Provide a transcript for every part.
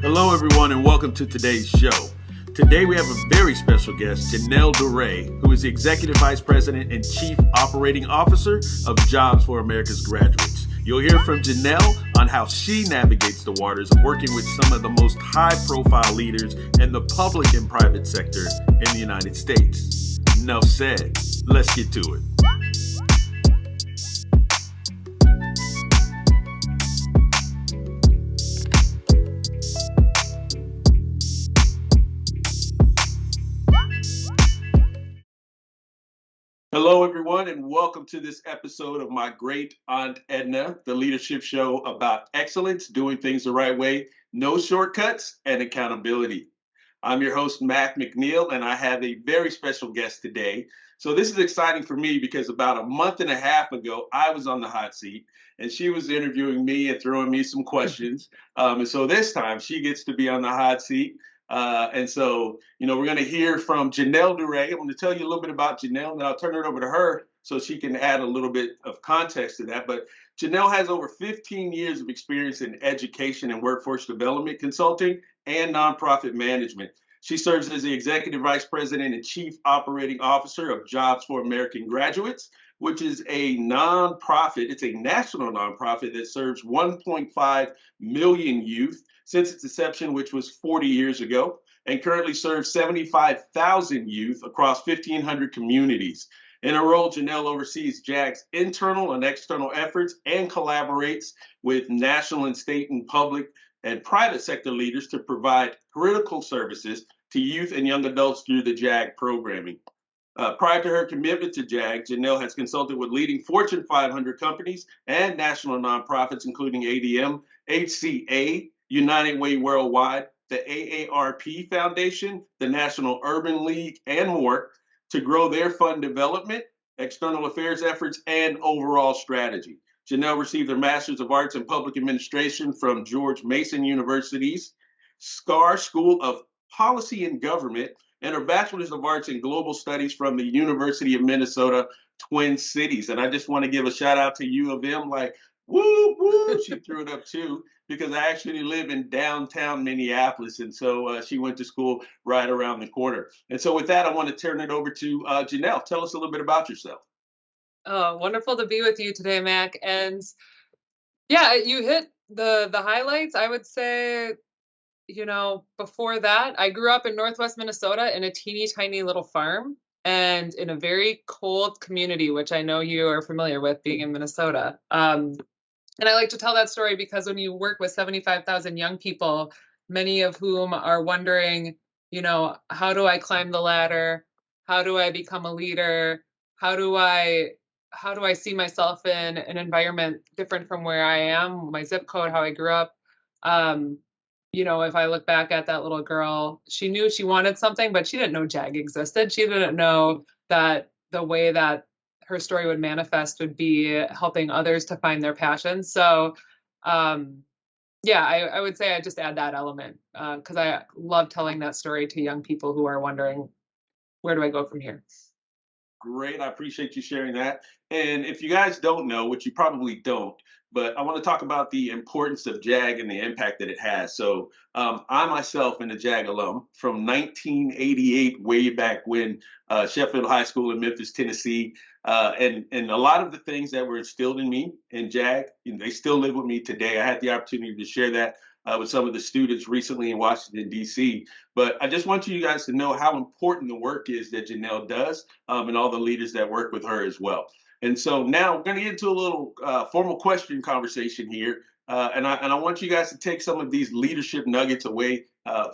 Hello, everyone, and welcome to today's show. Today, we have a very special guest, Janelle Duray, who is the Executive Vice President and Chief Operating Officer of Jobs for America's Graduates. You'll hear from Janelle on how she navigates the waters of working with some of the most high-profile leaders in the public and private sector in the United States. Enough said. Let's get to it. Hello, everyone, and welcome to this episode of My Great Aunt EDNA, the leadership show about excellence, doing things the right way, no shortcuts, and accountability. I'm your host, Mac McNeil, and I have a very special guest today. So this is exciting for me because about a month and a half ago, I was on the hot seat, and she was interviewing me and throwing me some questions. And so this time, she gets to be on the hot seat. And so, we're going to hear from Janelle Duray. I'm going to tell you a little bit about Janelle, and then I'll turn it over to her so she can add a little bit of context to that. But Janelle has over 15 years of experience in education and workforce development consulting and nonprofit management. She serves as the Executive Vice President and Chief Operating Officer of Jobs for American Graduates, which is a nonprofit. It's a national nonprofit that serves 1.5 million youth since its inception, which was 40 years ago, and currently serves 75,000 youth across 1,500 communities. In her role, Janelle oversees JAG's internal and external efforts and collaborates with national and state and public and private sector leaders to provide critical services to youth and young adults through the JAG programming. Prior to her commitment to JAG, Janelle has consulted with leading Fortune 500 companies and national nonprofits, including ADM, HCA, United Way Worldwide, the AARP Foundation, the National Urban League, and more to grow their fund development, external affairs efforts, and overall strategy. Janelle received her Master's of Arts in Public Administration from George Mason University's Scar School of Policy and Government, and her Bachelor's of Arts in Global Studies from the University of Minnesota, Twin Cities. And I just want to give a shout out to U of M, like, woo, woo, she threw it up too, because I actually live in downtown Minneapolis. And so she went to school right around the corner. And so with that, I want to turn it over to Janelle. Tell us a little bit about yourself. Oh, wonderful to be with you today, Mac. And yeah, you hit the highlights. I would say, before that, I grew up in Northwest Minnesota in a teeny tiny little farm and in a very cold community, which I know you are familiar with being in Minnesota. And I like to tell that story because when you work with 75,000 young people, many of whom are wondering, how do I climb the ladder? How do I become a leader? How do I see myself in an environment different from where I am, my zip code, how I grew up? If I look back at that little girl, she knew she wanted something, but she didn't know JAG existed. She didn't know that the way that her story would manifest would be helping others to find their passion. So, I would say I just add that element because I love telling that story to young people who are wondering, where do I go from here? Great. I appreciate you sharing that. And if you guys don't know, which you probably don't, but I want to talk about the importance of JAG and the impact that it has. So I myself am a JAG alum from 1988, way back when, Sheffield High School in Memphis, Tennessee. And a lot of the things that were instilled in me in JAG, they still live with me today. I had the opportunity to share that with some of the students recently in Washington, D.C. But I just want you guys to know how important the work is that Janelle does and all the leaders that work with her as well. And so now we're going to get into a little formal question conversation here. And I want you guys to take some of these leadership nuggets away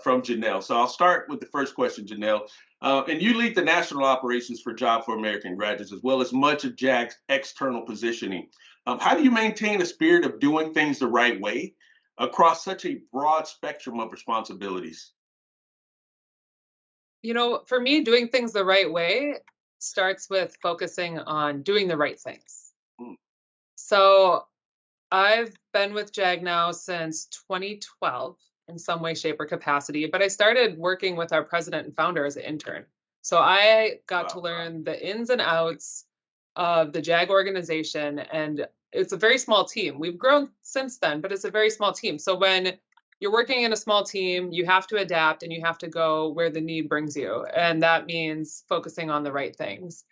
from Janelle. So I'll start with the first question, Janelle. And you lead the national operations for Job for American Graduates, as well as much of JAG's external positioning. How do you maintain a spirit of doing things the right way across such a broad spectrum of responsibilities? For me, doing things the right way starts with focusing on doing the right things. Mm. So I've been with JAG now since 2012 in some way, shape, or capacity, but I started working with our president and founder as an intern. So I got to learn the ins and outs of the JAG organization, and it's a very small team. We've grown since then, but it's a very small team. So when you're working in a small team, you have to adapt and you have to go where the need brings you. And that means focusing on the right things.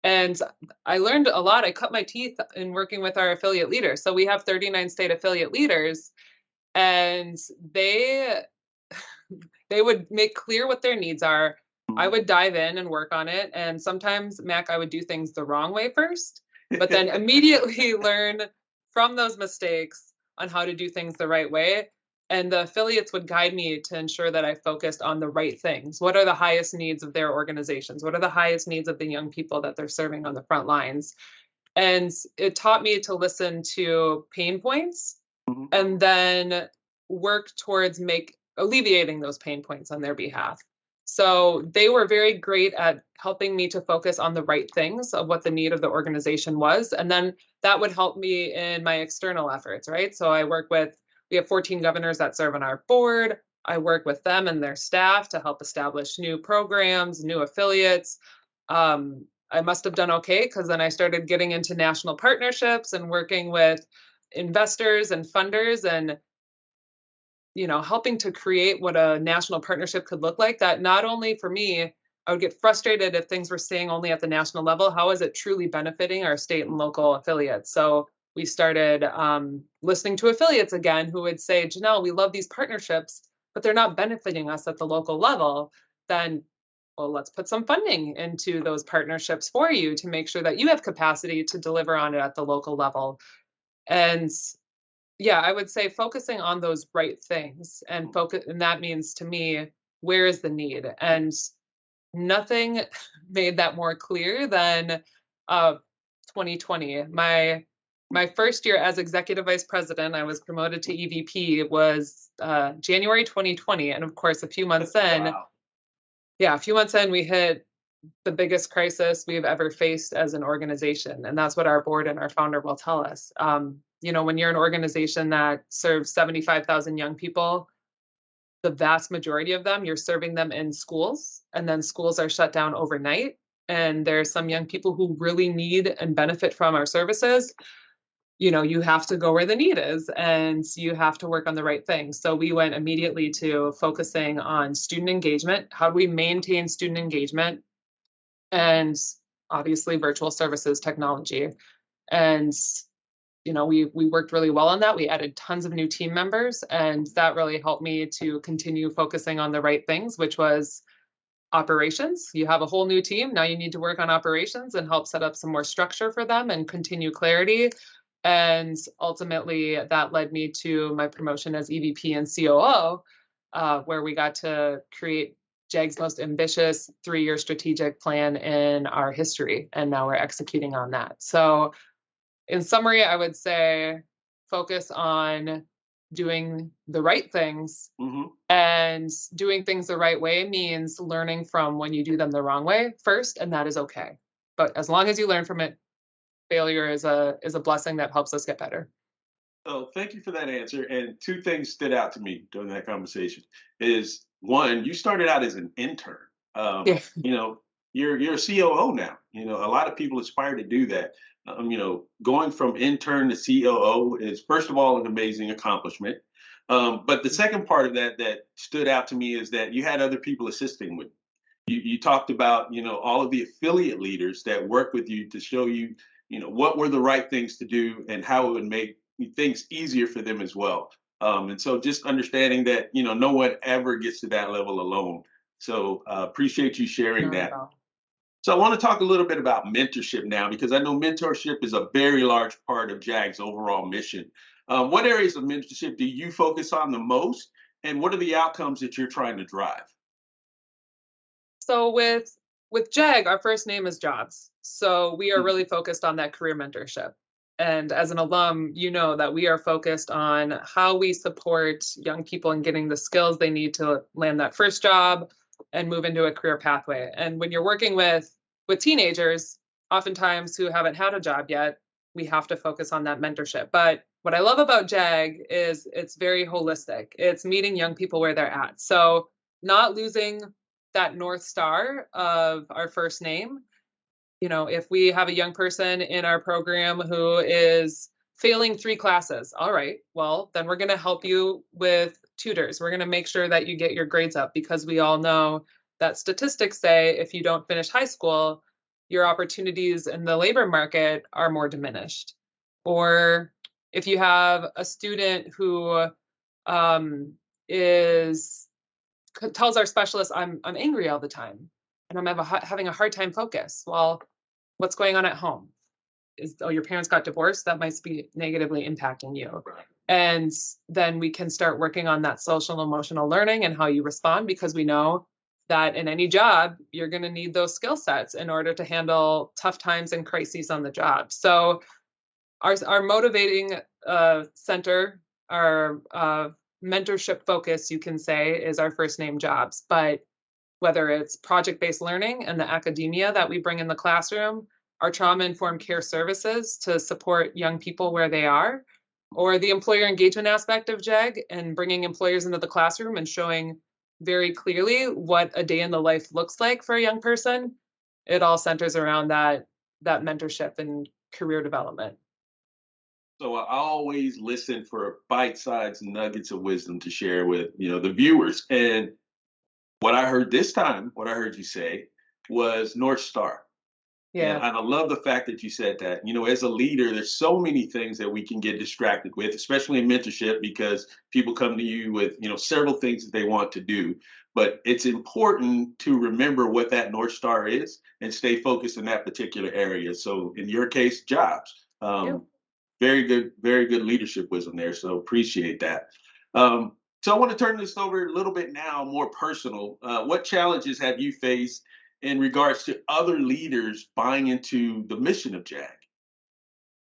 And I learned a lot. I cut my teeth in working with our affiliate leaders. So we have 39 state affiliate leaders, and they would make clear what their needs are. I would dive in and work on it. And sometimes, Mac, I would do things the wrong way first, but then immediately learn from those mistakes on how to do things the right way. And the affiliates would guide me to ensure that I focused on the right things. What are the highest needs of their organizations? What are the highest needs of the young people that they're serving on the front lines? And it taught me to listen to pain points and then work towards alleviating those pain points on their behalf. So they were very great at helping me to focus on the right things of what the need of the organization was. And then that would help me in my external efforts, right? So we have 14 governors that serve on our board. I work with them and their staff to help establish new programs, new affiliates. I must have done okay because then I started getting into national partnerships and working with investors and funders and helping to create what a national partnership could look like. That not only for me, I would get frustrated if things were staying only at the national level. How is it truly benefiting our state and local affiliates? So we started listening to affiliates again who would say, Janelle, we love these partnerships, but they're not benefiting us at the local level. Then, well, let's put some funding into those partnerships for you to make sure that you have capacity to deliver on it at the local level. And yeah, I would say focusing on those right things and that means to me, where is the need? And nothing made that more clear than 2020. My first year as executive vice president, I was promoted to EVP. It was January 2020, and of course, a few months in, we hit the biggest crisis we've ever faced as an organization, and that's what our board and our founder will tell us. When you're an organization that serves 75,000 young people, the vast majority of them, you're serving them in schools, and then schools are shut down overnight. And there's some young people who really need and benefit from our services. You have to go where the need is and you have to work on the right things. So we went immediately to focusing on student engagement. How do we maintain student engagement? And obviously virtual services technology. And we worked really well on that. We added tons of new team members, and that really helped me to continue focusing on the right things, which was operations. You have a whole new team. Now you need to work on operations and help set up some more structure for them and continue clarity. And ultimately, that led me to my promotion as EVP and COO, where we got to create JAG's most ambitious 3-year strategic plan in our history. And now we're executing on that. So in summary, I would say focus on doing the right things, and doing things the right way means learning from when you do them the wrong way first, and that is okay. But as long as you learn from it, failure is a blessing that helps us get better. So thank you for that answer. And two things stood out to me during that conversation is one, you started out as an intern. Yeah. You're a COO now. A lot of people aspire to do that. Going from intern to COO is, first of all, an amazing accomplishment. But the second part of that stood out to me is that you had other people assisting with you. You talked about, all of the affiliate leaders that work with you to show you, what were the right things to do and how it would make things easier for them as well. And so just understanding that, no one ever gets to that level alone. So appreciate you sharing that. So I want to talk a little bit about mentorship now, because I know mentorship is a very large part of JAG's overall mission. What areas of mentorship do you focus on the most, and what are the outcomes that you're trying to drive? So with JAG, our first name is Jobs. So we are really focused on that career mentorship. And as an alum, you know that we are focused on how we support young people in getting the skills they need to land that first job and move into a career pathway. And when you're working with teenagers, oftentimes who haven't had a job yet, we have to focus on that mentorship. But what I love about JAG is it's very holistic. It's meeting young people where they're at. So not losing that North Star of our first name. If we have a young person in our program who is failing 3 classes, all right, well, then we're going to help you with tutors. We're going to make sure that you get your grades up, because we all know that statistics say if you don't finish high school, your opportunities in the labor market are more diminished. Or if you have a student who is tells our specialist, I'm angry all the time and I'm having a hard time focus. Well, what's going on at home? Your parents got divorced? That might be negatively impacting you. Right. And then we can start working on that social and emotional learning and how you respond, because we know that in any job, you're going to need those skill sets in order to handle tough times and crises on the job. So our motivating center, our mentorship focus, you can say, is our first name jobs. But whether it's project-based learning and the academia that we bring in the classroom, our trauma-informed care services to support young people where they are, or the employer engagement aspect of JEG and bringing employers into the classroom and showing very clearly what a day in the life looks like for a young person, it all centers around that mentorship and career development. So I always listen for bite-sized nuggets of wisdom to share with, the viewers. And what I heard this time, what I heard you say was North Star. And Yeah. I love the fact that you said that. As a leader, there's so many things that we can get distracted with, especially in mentorship, because people come to you with, several things that they want to do. But it's important to remember what that North Star is and stay focused in that particular area. So in your case, jobs. Yeah. Very good leadership wisdom there. So appreciate that. So I want to turn this over a little bit now, more personal. What challenges have you faced in regards to other leaders buying into the mission of JAG?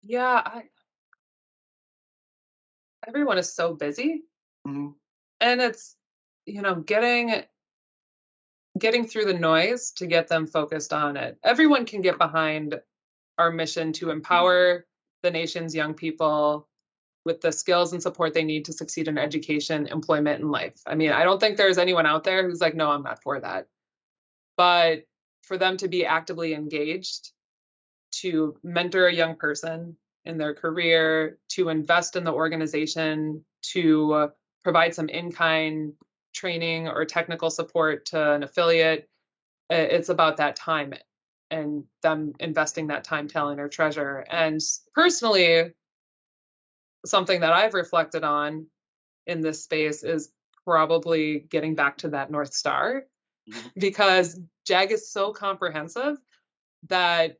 Yeah, everyone is so busy, Mhm. and it's, getting through the noise to get them focused on it. Everyone can get behind our mission to empower the nation's young people with the skills and support they need to succeed in education, employment, and life. I mean, I don't think there's anyone out there who's like, no, I'm not for that. But for them to be actively engaged, to mentor a young person in their career, to invest in the organization, to provide some in-kind training or technical support to an affiliate, it's about that time and them investing that time, talent, or treasure. And personally, something that I've reflected on in this space is probably getting back to that North Star, Mhm. because JAG is so comprehensive that,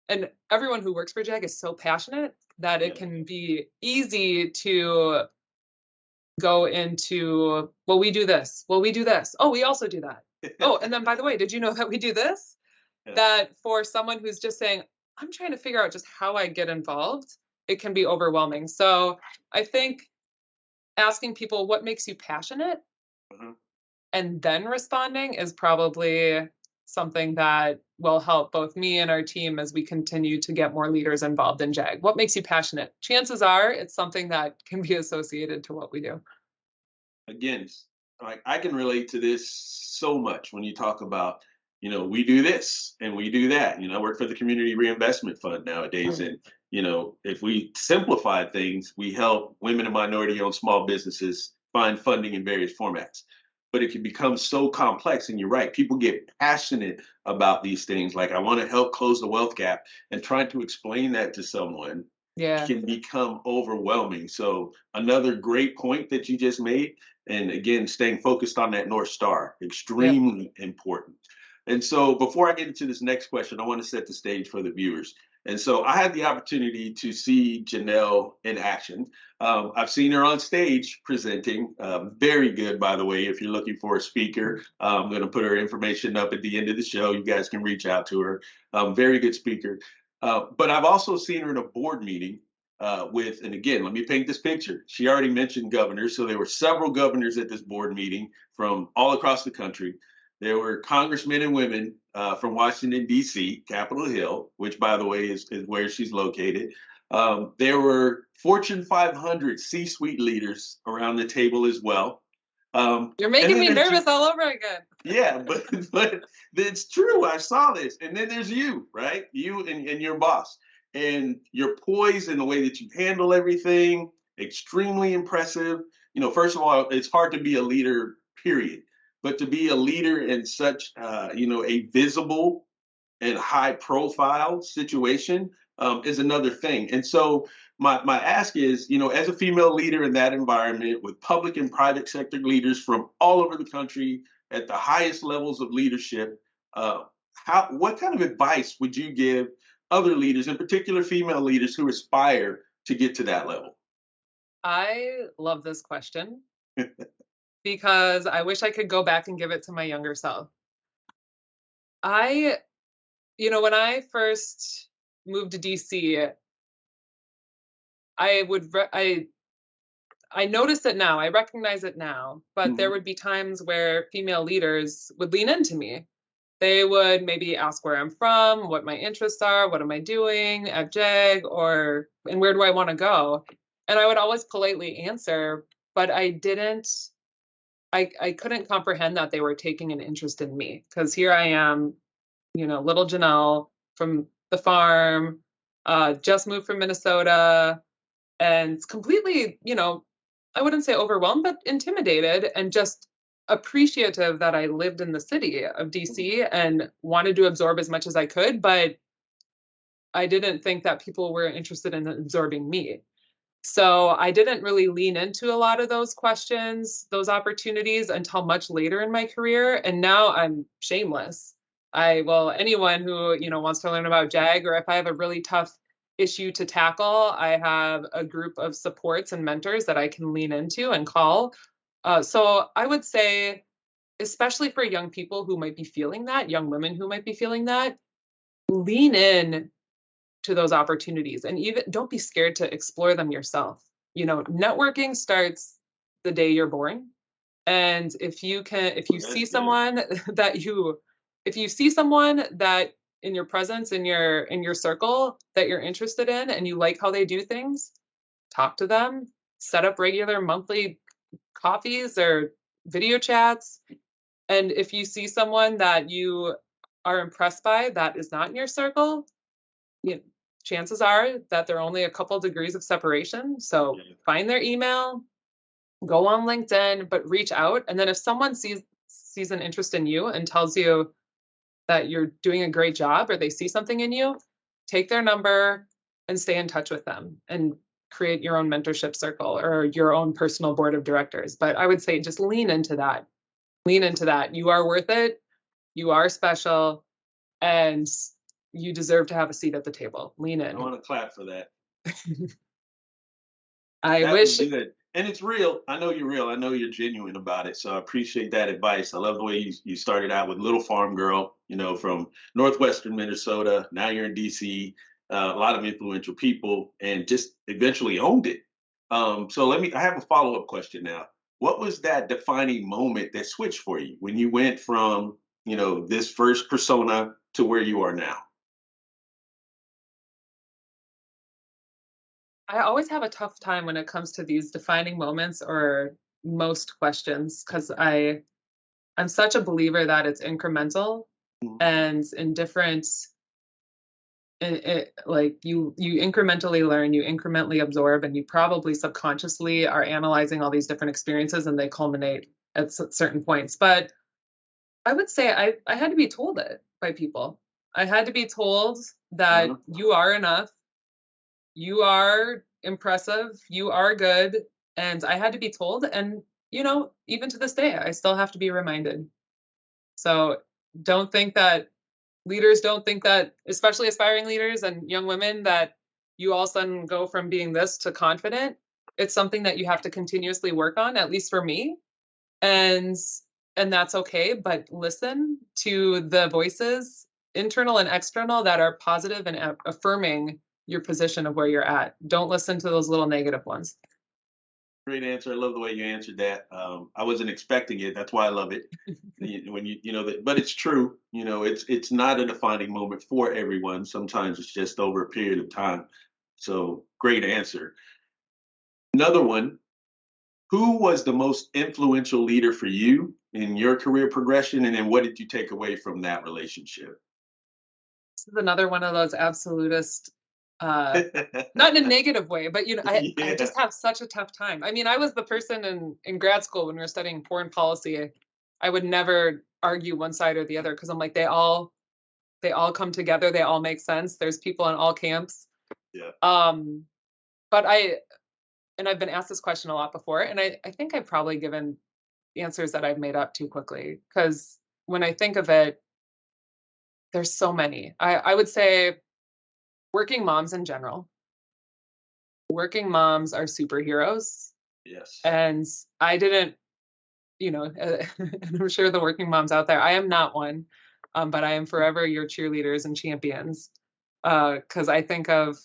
and everyone who works for JAG is so passionate that it Yeah. can be easy to go into, well, we do this. Well, we do this. Oh, we also do that. Oh, and then by the way, did you know that we do this? Yeah. That for someone who's just saying, I'm trying to figure out just how I get involved, it can be overwhelming. So I think asking people what makes you passionate Mhm. and then responding is probably something that will help both me and our team as we continue to get more leaders involved in JAG. What makes you passionate? Chances are it's something that can be associated to what we do. Again, like I can relate to this so much when you talk about, we do this and we do that. I work for the Community Reinvestment Fund nowadays. Mm. And, if we simplify things, we help women and minority owned small businesses find funding in various formats. But it can become so complex. And you're right, people get passionate about these things. Like, I want to help close the wealth gap, and trying to explain that to someone Yeah. can become overwhelming. So, another great point that you just made. And again, staying focused on that North Star, Yep. extremely important. And so before I get into this next question, I want to set the stage for the viewers. And so I had the opportunity to see Janelle in action. I've seen her on stage presenting. Very good, by the way. If you're looking for a speaker, I'm going to put her information up at the end of the show. You guys can reach out to her. Very good speaker. But I've also seen her in a board meeting and again, let me paint this picture. She already mentioned governors. So there were several governors at this board meeting from all across the country. There were congressmen and women from Washington, D.C., Capitol Hill, which, by the way, is where she's located. There were Fortune 500 C-suite leaders around the table as well. You're And making then me there's nervous all over again. yeah, but it's true. I saw this. And then there's you, right? You and your boss. And your poise and the way that you handle everything, extremely impressive. first of all, it's hard to be a leader, period. But to be a leader in such, a visible and high profile situation is another thing. And so my ask is, as a female leader in that environment with public and private sector leaders from all over the country at the highest levels of leadership, what kind of advice would you give other leaders, in particular female leaders who aspire to get to that level? I love this question because I wish I could go back and give it to my younger self. I, when I first moved to DC, I would I notice it now. I recognize it now, but there Mhm. would be times where female leaders would lean into me. They would maybe ask where I'm from, what my interests are, what am I doing at JAG, and where do I want to go? And I would always politely answer, but I couldn't comprehend that they were taking an interest in me because here I am, little Janelle from the farm, just moved from Minnesota, and completely, I wouldn't say overwhelmed, but intimidated and just appreciative that I lived in the city of DC and wanted to absorb as much as I could, but I didn't think that people were interested in absorbing me. So I didn't really lean into a lot of those questions, those opportunities until much later in my career. And now I'm shameless. Anyone who, wants to learn about JAG, or if I have a really tough issue to tackle, I have a group of supports and mentors that I can lean into and call. So I would say, especially for young people who might be feeling that, young women who might be feeling that, lean in to those opportunities and even don't be scared to explore them yourself. Networking starts the day you're born. And if you see That's good. someone if you see someone that in your presence, in your circle that you're interested in and you like how they do things, talk to them, set up regular monthly coffees or video chats. And if you see someone that you are impressed by that is not in your circle, you know, chances are that they're only a couple degrees of separation. So Yeah. find their email, go on LinkedIn, but reach out. And then if someone sees an interest in you and tells you that you're doing a great job or they see something in you, take their number and stay in touch with them and create your own mentorship circle or your own personal board of directors. But I would say just lean into that. Lean into that. You are worth it. You are special. And you deserve to have a seat at the table. Lean I in. want to clap for that. I That was wish good. And it's real. I know you're real. I know you're genuine about it. So I appreciate that advice. I love the way you started out with little farm girl, from northwestern Minnesota. Now you're in DC, a lot of influential people, and just eventually owned it. So I have a follow-up question now. What was that defining moment that switched for you when you went from, this first persona to where you are now? I always have a tough time when it comes to these defining moments or most questions because I'm such a believer that it's incremental Mhm. and in different like you incrementally learn, you incrementally absorb, and you probably subconsciously are analyzing all these different experiences and they culminate at certain points. But I would say I had to be told it by people. I had to be told that Uh, you are enough, you are impressive, you are good. And I had to be told. And, even to this day, I still have to be reminded. So don't think that leaders don't think that, especially aspiring leaders and young women, that you all of a sudden go from being this to confident. It's something that you have to continuously work on, at least for me. And and that's okay, but listen to the voices, internal and external, that are positive and affirming your position of where you're at. Don't listen to those little negative ones. Great answer. I love the way you answered that. I wasn't expecting it. That's why I love it. When but it's true. It's not a defining moment for everyone. Sometimes it's just over a period of time. So great answer. Another one. Who was the most influential leader for you in your career progression, and then what did you take away from that relationship? This is another one of those absolutist Not in a negative way, but I Yeah. just have such a tough time. I mean, I was the person in grad school when we were studying foreign policy. I would never argue one side or the other because I'm like they all come together, they all make sense. There's people in all camps. Yeah. But I've been asked this question a lot before, and I think I've probably given answers that I've made up too quickly because when I think of it, there's so many. I would say working moms in general. Working moms are superheroes. Yes. And I didn't, and I'm sure the working moms out there, I am not one, but I am forever your cheerleaders and champions. Because I think of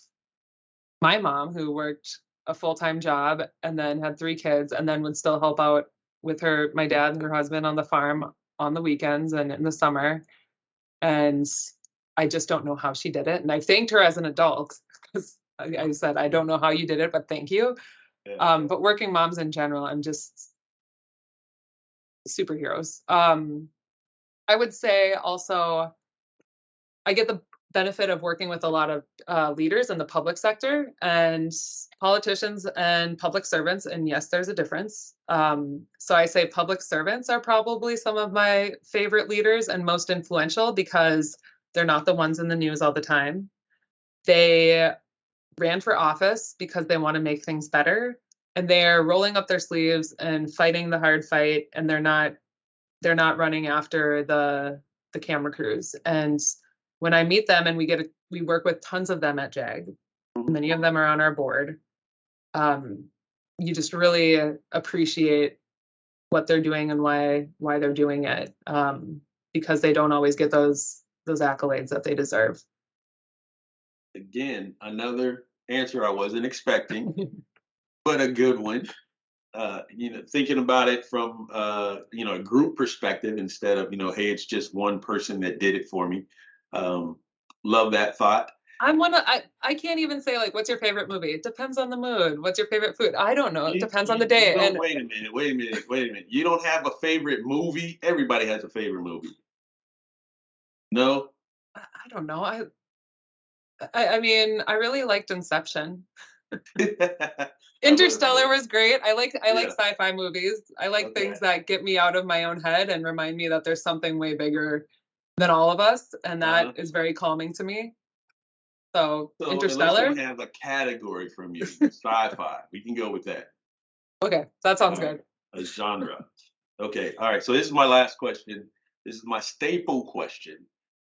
my mom who worked a full-time job and then had 3 kids and then would still help out with my dad and her husband on the farm on the weekends and in the summer. And I just don't know how she did it. And I thanked her as an adult because I said, I don't know how you did it, but thank you. Yeah. But working moms in general, I'm just superheroes. I would say also, I get the benefit of working with a lot of leaders in the public sector and politicians and public servants. And yes, there's a difference. So I say public servants are probably some of my favorite leaders and most influential because they're not the ones in the news all the time. They ran for office because they want to make things better, and they're rolling up their sleeves and fighting the hard fight, and they're not running after the camera crews. And when I meet them and we work with tons of them at JAG, many of them are on our board, you just really appreciate what they're doing and why they're doing it, because they don't always get those accolades that they deserve. Again, another answer I wasn't expecting, but a good one. Thinking about it from a group perspective instead of hey, it's just one person that did it for me. Love that thought. I can't even say like, what's your favorite movie? It depends on the mood. What's your favorite food? I don't know. It depends on the day. And wait a minute. You don't have a favorite movie? Everybody has a favorite movie. No? I don't know. I mean, I really liked Inception. Interstellar was great. I like sci-fi movies. I like things that get me out of my own head and remind me that there's something way bigger than all of us, and that is very calming to me. So Interstellar. Unless we have a category from you, sci-fi, we can go with that. Okay, that sounds good. A genre. Okay, all right. So this is my last question. This is my staple question.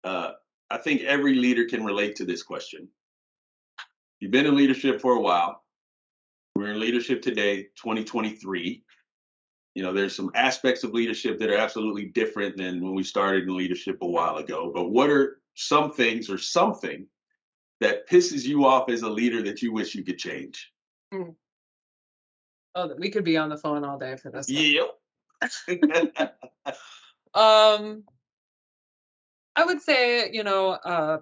I think every leader can relate to this question. You've been in leadership for a while. We're in leadership today, 2023. There's some aspects of leadership that are absolutely different than when we started in leadership a while ago. But what are some things or something that pisses you off as a leader that you wish you could change? Oh, we could be on the phone all day for this one. Yep. I would say,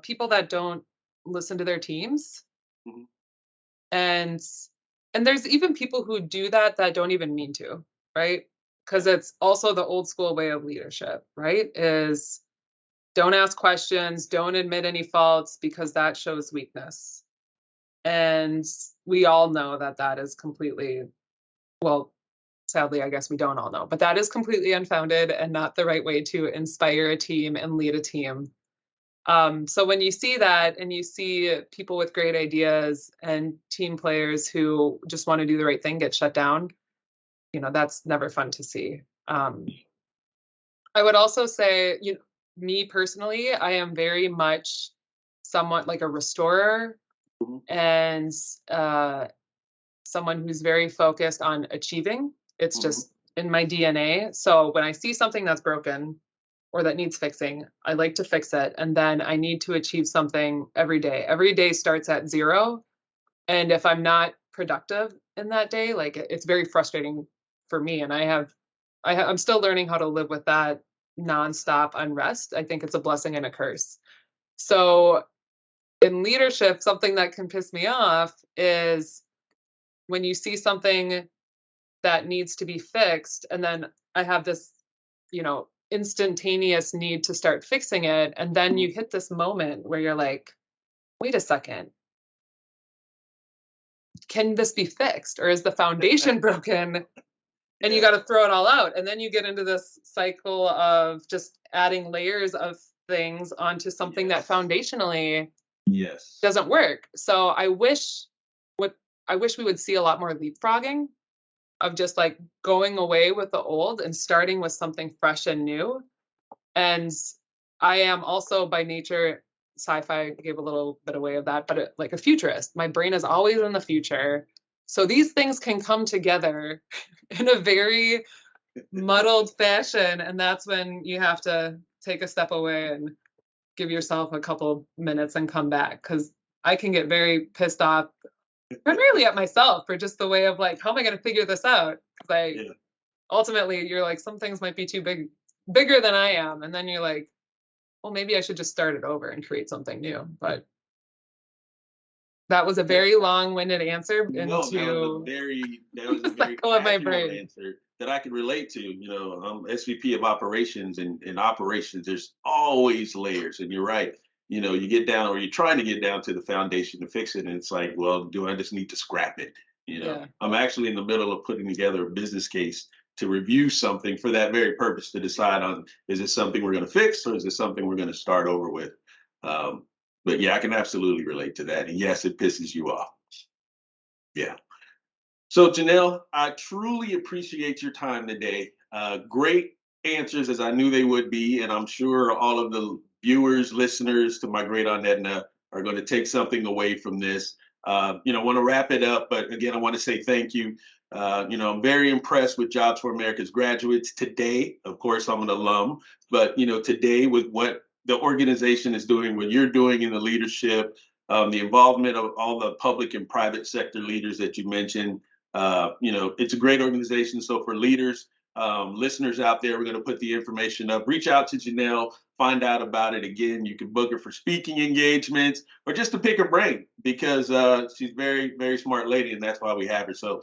people that don't listen to their teams. Mm-hmm. And there's even people who do that don't even mean to, right? Because it's also the old school way of leadership, right? Is don't ask questions, don't admit any faults because that shows weakness. And we all know that is completely, well, sadly, I guess we don't all know, but that is completely unfounded and not the right way to inspire a team and lead a team. So when you see that and you see people with great ideas and team players who just want to do the right thing get shut down, that's never fun to see. I would also say, me personally, I am very much somewhat like a restorer and someone who's very focused on achieving. It's just in my DNA. So when I see something that's broken or that needs fixing, I like to fix it. And then I need to achieve something every day. Every day starts at 0. And if I'm not productive in that day, like it's very frustrating for me. And I'm still learning how to live with that nonstop unrest. I think it's a blessing and a curse. So in leadership, something that can piss me off is when you see something that needs to be fixed, and then I have this, instantaneous need to start fixing it. And then you hit this moment where you're like, wait a second, can this be fixed, or is the foundation broken? And you Yeah. got to throw it all out. And then you get into this cycle of just adding layers of things onto something that Yes. foundationally Yes. doesn't work. So I wish we would see a lot more leapfrogging of just like going away with the old and starting with something fresh and new. And I am also by nature, sci-fi gave a little bit away of that, but like a futurist. My brain is always in the future. So these things can come together in a very muddled fashion. And that's when you have to take a step away and give yourself a couple minutes and come back. Because I can get very pissed off, primarily at myself, for just the way of like, how am I going to figure this out? Because ultimately, you're like, some things might be too bigger than I am. And then you're like, well, maybe I should just start it over and create something new. But that was a very long-winded answer into that was a very accurate answer that I can relate to. You know, I'm SVP of operations, and in operations, there's always layers. And you're right. You know, you get down, or you're trying to get down to the foundation to fix it, and it's like, well, do I just need to scrap it? You know, I'm actually in the middle of putting together a business case to review something for that very purpose, to decide on, is this something we're going to fix, or is this something we're going to start over with? But yeah, I can absolutely relate to that. And yes, it pisses you off. Yeah. So Janelle, I truly appreciate your time today. Great answers, as I knew they would be. And I'm sure all of the viewers, listeners to My Great Aunt EDNA are going to take something away from this. I want to wrap it up, but again, I want to say thank you. I'm very impressed with Jobs for America's Graduates today. Of course, I'm an alum, but today with what the organization is doing, what you're doing in the leadership, the involvement of all the public and private sector leaders that you mentioned, it's a great organization. So for leaders, listeners out there, we're going to put the information up. Reach out to Janelle, find out about it. Again, you can book her for speaking engagements or just to pick her brain, because she's very, very smart lady, and that's why we have her. So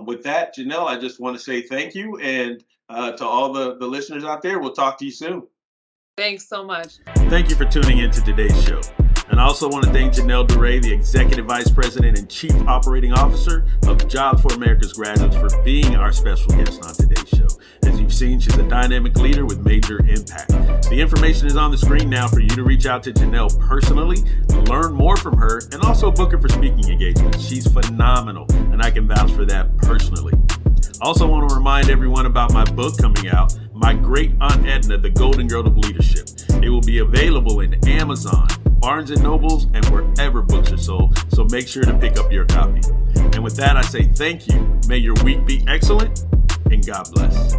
with that, Janelle, I just want to say thank you. And to all the listeners out there, we'll talk to you soon. Thanks so much. Thank you for tuning in to today's show. And I also want to thank Janelle Duray, the Executive Vice President and Chief Operating Officer of Jobs for America's Graduates, for being our special guest on today's show. As you've seen, she's a dynamic leader with major impact. The information is on the screen now for you to reach out to Janelle personally, learn more from her, and also book her for speaking engagements. She's phenomenal, and I can vouch for that personally. I also want to remind everyone about my book coming out, My Great Aunt EDNA, The Golden Girl of Leadership. It will be available in Amazon, Barnes & Nobles, and wherever books are sold, so make sure to pick up your copy. And with that, I say thank you. May your week be excellent, and God bless.